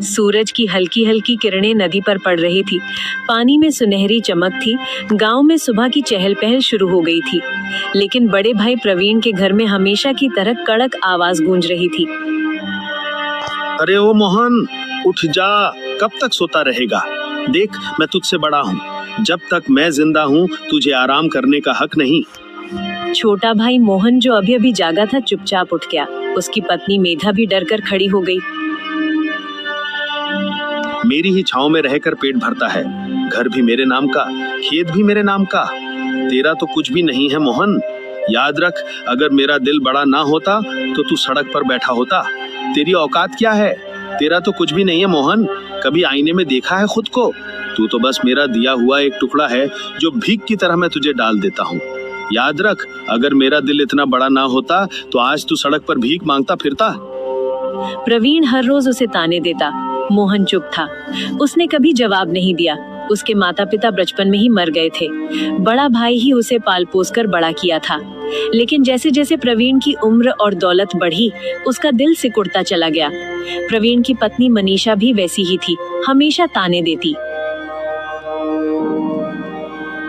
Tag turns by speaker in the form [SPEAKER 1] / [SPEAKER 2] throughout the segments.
[SPEAKER 1] सूरज की हल्की हल्की किरणें नदी पर पड़ रही थी। पानी में सुनहरी चमक थी। गांव में सुबह की चहल पहल शुरू हो गई थी, लेकिन बड़े भाई प्रवीण के घर में हमेशा की तरह कड़क आवाज गूंज रही थी।
[SPEAKER 2] अरे ओ मोहन, उठ जा, कब तक सोता रहेगा? देख, मैं तुझसे बड़ा हूँ। जब तक मैं जिंदा हूँ तुझे आराम करने का हक नहीं।
[SPEAKER 1] छोटा भाई मोहन, जो अभी अभी जागा था, चुपचाप उठ गया। उसकी पत्नी मेधा भी डर कर खड़ी हो गई।
[SPEAKER 2] मेरी ही छांव में रहकर पेट भरता है। घर भी मेरे नाम का, खेत भी मेरे नाम का। तेरा तो कुछ भी नहीं है मोहन। याद रख, अगर मेरा दिल बड़ा ना होता तो तू सड़क पर बैठा होता। तेरी औकात क्या है? तेरा तो कुछ भी नहीं है मोहन। कभी आईने में देखा है खुद को? तू तो बस मेरा दिया हुआ एक टुकड़ा है जो भीख की तरह मैं तुझे डाल देता हूँ। याद रख, अगर मेरा दिल इतना बड़ा ना होता तो आज तू सड़क पर भीख मांगता फिरता।
[SPEAKER 1] प्रवीण हर रोज उसे ताने देता। मोहन चुप था। उसने कभी जवाब नहीं दिया। उसके माता पिता बचपन में ही मर गए थे। बड़ा भाई ही उसे पाल पोस कर बड़ा किया था। लेकिन जैसे जैसे प्रवीण की उम्र और दौलत बढ़ी, उसका दिल सिकुड़ता चला गया। प्रवीण की पत्नी मनीषा भी वैसी ही थी, हमेशा ताने देती।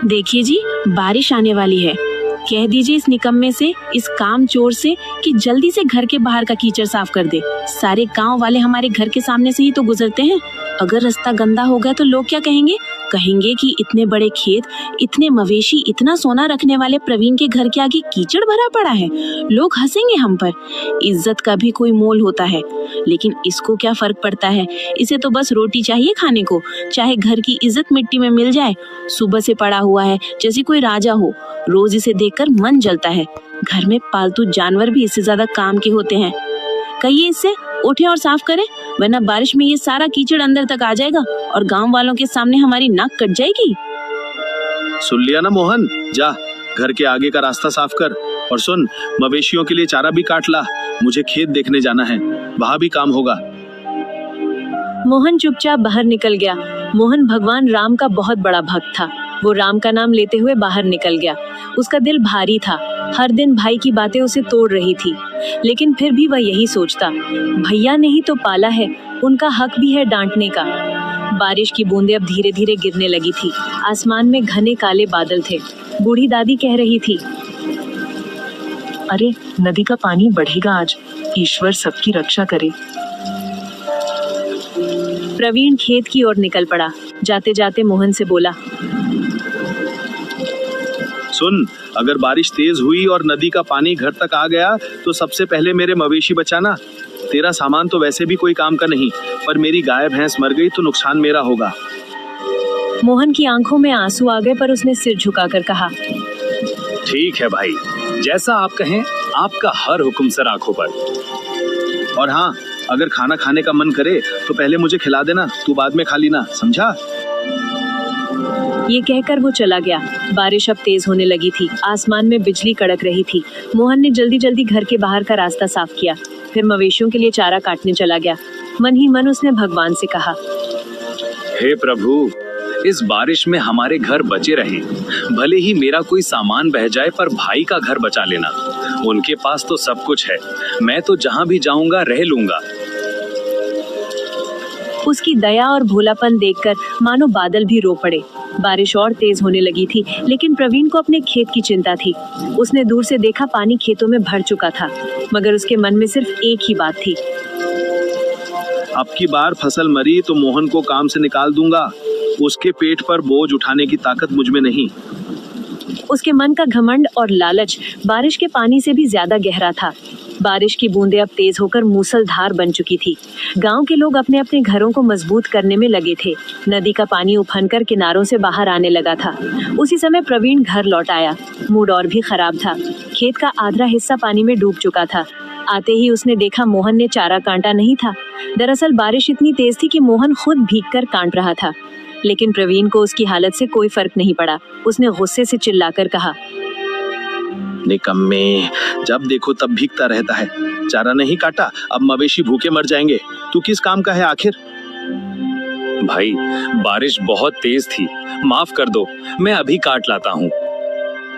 [SPEAKER 3] देखिए जी, बारिश आने वाली है। कह दीजिए इस निकम्मे से, इस काम चोर से, कि जल्दी से घर के बाहर का कीचड़ साफ कर दे। सारे गांव वाले हमारे घर के सामने से ही तो गुजरते हैं। अगर रास्ता गंदा हो गया तो लोग क्या कहेंगे? कहेंगे कि इतने बड़े खेत, इतने मवेशी, इतना सोना रखने वाले प्रवीण के घर के आगे कीचड़ भरा पड़ा है। लोग हंसेंगे हम पर। इज्जत का भी कोई मोल होता है, लेकिन इसको क्या फर्क पड़ता है? इसे तो बस रोटी चाहिए खाने को, चाहे घर की इज्जत मिट्टी में मिल जाए। सुबह से पड़ा हुआ है जैसे कोई राजा हो। रोज इसे देखकर मन जलता है। घर में पालतू जानवर भी इससे ज्यादा काम के होते हैं। कहिए इससे उठे और साफ करें, वरना बारिश में ये सारा कीचड़ अंदर तक आ जाएगा और गांव वालों के सामने हमारी नाक कट जाएगी।
[SPEAKER 2] सुन लिया ना मोहन, जा घर के आगे का रास्ता साफ कर। और सुन, मवेशियों के लिए चारा भी काट ला। मुझे खेत देखने जाना है, वहाँ भी काम होगा।
[SPEAKER 1] मोहन चुपचाप बाहर निकल गया। मोहन भगवान राम का बहुत बड़ा भक्त था। वो राम का नाम लेते हुए बाहर निकल गया। उसका दिल भारी था। हर दिन भाई की बातें उसे तोड़ रही थी, लेकिन फिर भी वह यही सोचता, भैया ने ही तो पाला है, उनका हक भी है डांटने का। बारिश की बूंदें अब धीरे धीरे गिरने लगी थी। आसमान में घने काले बादल थे। बूढ़ी दादी कह रही थी,
[SPEAKER 4] अरे नदी का पानी बढ़ेगा आज, ईश्वर सबकी रक्षा करे।
[SPEAKER 1] प्रवीण खेत की ओर निकल पड़ा। जाते जाते मोहन से बोला,
[SPEAKER 2] सुन, अगर बारिश तेज हुई और नदी का पानी घर तक आ गया तो सबसे पहले मेरे मवेशी बचाना। तेरा सामान तो वैसे भी कोई काम का नहीं, पर मेरी गाय भैंस मर गई तो नुकसान मेरा होगा।
[SPEAKER 1] मोहन की आंखों में आंसू आ गए, पर उसने सिर झुकाकर कहा,
[SPEAKER 5] ठीक है भाई, जैसा आप कहें, आपका हर हुक्म सर आंखों पर।
[SPEAKER 2] और हाँ, अगर खाना खाने का मन करे तो पहले मुझे खिला देना, तू बाद में खा लेना, समझा?
[SPEAKER 1] ये कहकर वो चला गया। बारिश अब तेज होने लगी थी। आसमान में बिजली कड़क रही थी। मोहन ने जल्दी जल्दी घर के बाहर का रास्ता साफ किया, फिर मवेशियों के लिए चारा काटने चला गया। मन ही मन उसने भगवान से कहा,
[SPEAKER 5] हे प्रभु, इस बारिश में हमारे घर बचे रहें। भले ही मेरा कोई सामान बह जाए, पर भाई का घर बचा लेना। उनके पास तो सब कुछ है, मैं तो जहाँ भी जाऊंगा रह लूंगा।
[SPEAKER 1] उसकी दया और भोलापन देखकर मानो बादल भी रो पड़े। बारिश और तेज होने लगी थी, लेकिन प्रवीण को अपने खेत की चिंता थी। उसने दूर से देखा, पानी खेतों में भर चुका था, मगर उसके मन में सिर्फ एक ही बात थी,
[SPEAKER 2] अब की बार फसल मरी तो मोहन को काम से निकाल दूंगा। उसके पेट पर बोझ उठाने की ताकत मुझ में नहीं।
[SPEAKER 1] उसके मन का घमंड और लालच बारिश के पानी से भी ज्यादा गहरा था। बारिश की बूंदें अब तेज होकर मूसलधार बन चुकी थी। गांव के लोग अपने अपने घरों को मजबूत करने में लगे थे। नदी का पानी उफनकर किनारों से बाहर आने लगा था। उसी समय प्रवीण घर लौट आया। मूड और भी खराब था। खेत का आधा हिस्सा पानी में डूब चुका था। आते ही उसने देखा मोहन ने चारा काटा नहीं था। दरअसल बारिश इतनी तेज थी कि मोहन खुद भीगकर काट रहा था, लेकिन प्रवीण को उसकी हालत से कोई फर्क नहीं पड़ा। उसने गुस्से से चिल्लाकर कहा,
[SPEAKER 2] निकम्मे, जब देखो तब भीगता रहता है। चारा नहीं काटा, अब मवेशी भूखे मर जाएंगे। तू किस काम का है आखिर?
[SPEAKER 5] भाई, बारिश बहुत तेज थी, माफ कर दो, मैं अभी काट लाता हूँ।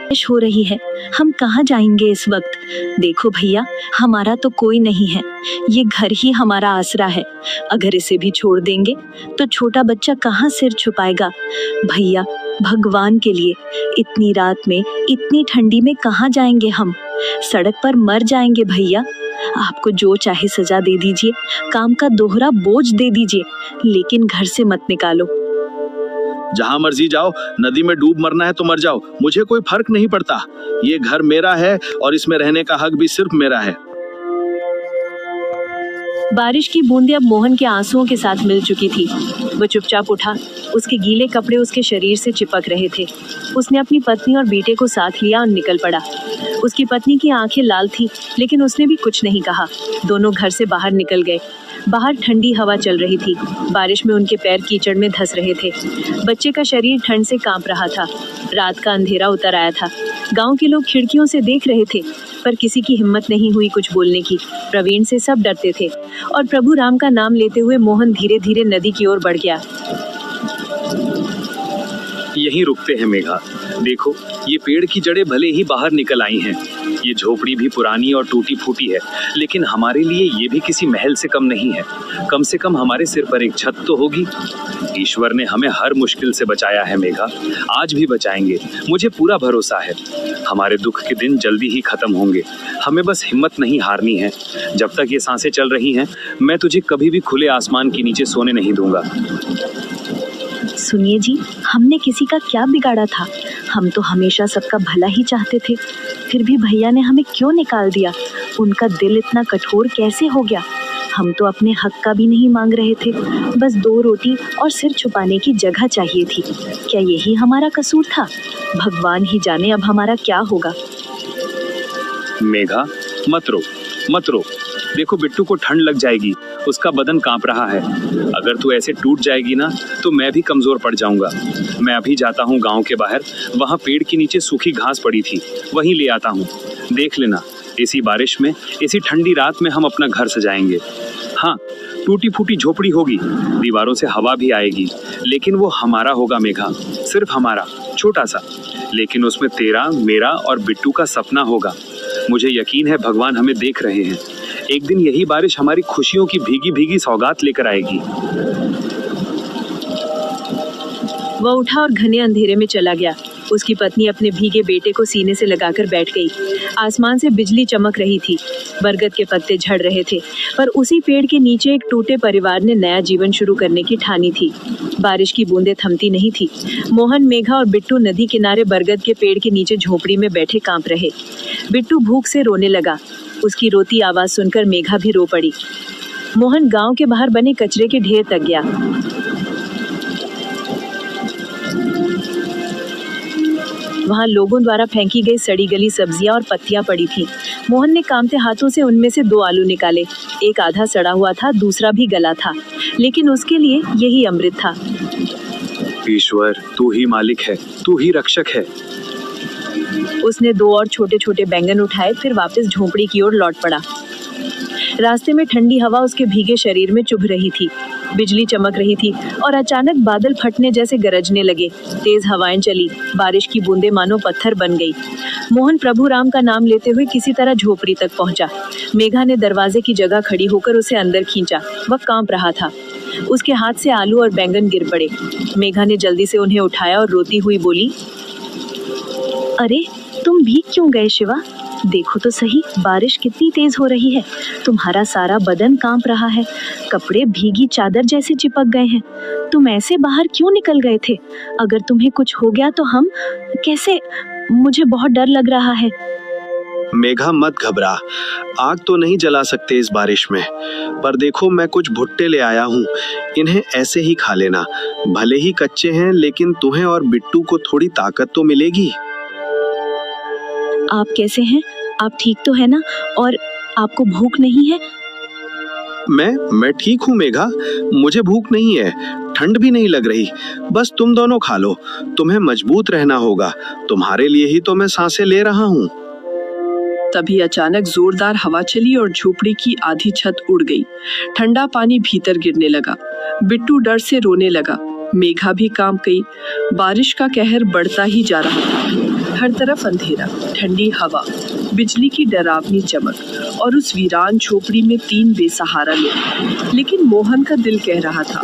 [SPEAKER 1] बारिश हो रही है, हम कहाँ जाएंगे इस वक्त? देखो भैया, हमारा तो कोई नहीं है, ये घर ही हमारा आसरा है। अगर इसे भी छोड़ देंगे तो छोटा बच्चा कहाँ सिर छुपाएगा? भैया, भगवान के लिए, इतनी रात में इतनी ठंडी में कहाँ जाएंगे हम? सड़क पर मर जाएंगे भैया। आपको जो चाहे सजा दे दीजिए, काम का दोहरा बोझ दे दीजिए, लेकिन घर से मत निकालो।
[SPEAKER 2] जहां मर्जी जाओ, नदी में डूब मरना है तो मर जाओ, मुझे कोई फर्क नहीं पड़ता। ये घर मेरा है और इसमें रहने का हक भी सिर्फ मेरा है।
[SPEAKER 1] बारिश की बूंदें अब मोहन के आंसुओं के साथ मिल चुकी थी। वो चुपचाप उठा, उसके गीले कपड़े उसके शरीर से चिपक रहे थे। उसने अपनी पत्नी और बेटे को साथ लिया और निकल पड़ा। उसकी पत्नी की आंखें लाल थी, लेकिन उसने भी कुछ नहीं कहा। दोनों घर से बाहर निकल गए। बाहर ठंडी हवा चल रही थी। बारिश में उनके पैर कीचड़ में धंस रहे थे। बच्चे का शरीर ठंड से कांप रहा था। रात का अंधेरा उतर आया था। गांव के लोग खिड़कियों से देख रहे थे, पर किसी की हिम्मत नहीं हुई कुछ बोलने की। प्रवीण से सब डरते थे और प्रभु राम का नाम लेते हुए मोहन धीरे धीरे नदी की ओर बढ़ गया।
[SPEAKER 5] यहीं रुकते हैं मेघा। देखो, ये पेड़ की जड़ें भले ही बाहर निकल आई हैं। ये झोपड़ी भी पुरानी और टूटी फूटी है, लेकिन हमारे लिए ये भी किसी महल से कम नहीं है। कम से कम हमारे सिर पर एक छत तो होगी। ईश्वर ने हमें हर मुश्किल से बचाया है मेघा, आज भी बचाएंगे, मुझे पूरा भरोसा है। हमारे दुख के दिन जल्दी ही खत्म होंगे। हमें बस हिम्मत नहीं हारनी है। जब तक ये सांसें चल रही हैं, मैं तुझे कभी भी खुले आसमान के नीचे सोने नहीं दूंगा।
[SPEAKER 1] सुनिए जी, हमने किसी का क्या बिगाड़ा था? हम तो हमेशा सबका भला ही चाहते थे, फिर भी भैया ने हमें क्यों निकाल दिया? उनका दिल इतना कठोर कैसे हो गया? हम तो अपने हक का भी नहीं मांग रहे थे, बस 2 रोटी और सिर छुपाने की जगह चाहिए थी। क्या यही हमारा कसूर था? भगवान ही जाने अब हमारा क्या होगा।
[SPEAKER 5] मेघा, मत रो, मत रो। देखो, बिट्टू को ठंड लग जाएगी, उसका बदन कांप रहा है। अगर तू ऐसे टूट जाएगी ना, तो मैं भी कमजोर पड़ जाऊंगा। मैं अभी जाता हूँ गांव के बाहर, वहाँ पेड़ के नीचे सूखी घास पड़ी थी, वहीं ले आता हूँ। देख लेना, इसी बारिश में, इसी ठंडी रात में हम अपना घर सजाएंगे। हाँ, टूटी फूटी झोपड़ी होगी, दीवारों से हवा भी आएगी, लेकिन वो हमारा होगा मेघा, सिर्फ हमारा, छोटा सा। लेकिन उसमें तेरा, मेरा और बिट्टू का सपना होगा। मुझे यकीन है भगवान हमें देख रहे हैं। एक दिन यही बारिश हमारी खुशियों की भीगी भीगी सौगात लेकर आएगी।
[SPEAKER 1] वह उठा और घने अंधेरे में चला गया। उसकी पत्नी अपने भीगे बेटे को सीने से लगाकर बैठ गई। आसमान से बिजली चमक रही थी, बरगद के पत्ते झड़ रहे थे, पर उसी पेड़ के नीचे एक टूटे परिवार ने नया जीवन शुरू करने की ठानी थी। बारिश की बूंदें थमती नहीं थी। मोहन, मेघा और बिट्टू नदी किनारे बरगद के पेड़ के नीचे झोपड़ी में बैठे कांप रहे। बिट्टू भूख से रोने लगा। उसकी रोती आवाज सुनकर मेघा भी रो पड़ी। मोहन गांव के बाहर बने कचरे के ढेर तक गया। वहां लोगों द्वारा फेंकी गई सड़ी गली सब्जियां और पत्तियां पड़ी थीं। मोहन ने कांपते हाथों से उनमें से 2 आलू निकाले। एक आधा सड़ा हुआ था, दूसरा भी गला था, लेकिन उसके लिए यही अमृत था।
[SPEAKER 5] ईश्वर, तू ही मालिक है, तू ही रक्षक है।
[SPEAKER 1] उसने 2 और छोटे छोटे बैंगन उठाए, फिर वापस झोपड़ी की ओर लौट पड़ा। रास्ते में ठंडी हवा उसके भीगे शरीर में चुभ रही थी। बिजली चमक रही थी और अचानक बादल फटने जैसे गरजने लगे। तेज हवाएं चली, बारिश की बूंदें मानो पत्थर बन गई। मोहन प्रभु राम का नाम लेते हुए किसी तरह झोपड़ी तक पहुंचा। मेघा ने दरवाजे की जगह खड़ी होकर उसे अंदर खींचा। वह कांप रहा था। उसके हाथ से आलू और बैंगन गिर पड़े। मेघा ने जल्दी से उन्हें उठाया और रोती हुई बोली, अरे तुम भीग क्यों गए शिवा? देखो तो सही, बारिश कितनी तेज हो रही है। तुम्हारा सारा बदन कांप रहा है, कपड़े भीगी चादर जैसे चिपक गए हैं। तुम ऐसे बाहर क्यों निकल गए थे? अगर तुम्हें कुछ हो गया तो हम कैसे? मुझे बहुत डर लग रहा है।
[SPEAKER 2] मेघा, मत घबरा, आग तो नहीं जला सकते इस बारिश में, पर देखो मैं कुछ भुट्टे ले आया हूँ, इन्हें ऐसे ही खा लेना। भले ही कच्चे हैं, लेकिन तुम्हें और बिट्टू को थोड़ी ताकत तो मिलेगी।
[SPEAKER 1] आप कैसे हैं? आप ठीक तो है ना? और आपको भूख नहीं है?
[SPEAKER 2] मैं ठीक हूँ मेघा, मुझे भूख नहीं है, ठंड भी नहीं लग रही। बस तुम दोनों खा लो, तुम्हें मजबूत रहना होगा। तुम्हारे लिए ही तो मैं सांसें ले रहा हूँ।
[SPEAKER 4] तभी अचानक जोरदार हवा चली और झोपड़ी की आधी छत उड़ गई। ठंडा पानी भीतर गिरने लगा। बिट्टू डर से रोने लगा। मेघा भी कांप गई। बारिश का कहर बढ़ता ही जा रहा था। हर तरफ अंधेरा, ठंडी हवा, बिजली की डरावनी चमक और उस वीरान झोपड़ी में 3 बेसहारा लोग। लेकिन मोहन का दिल कह रहा था,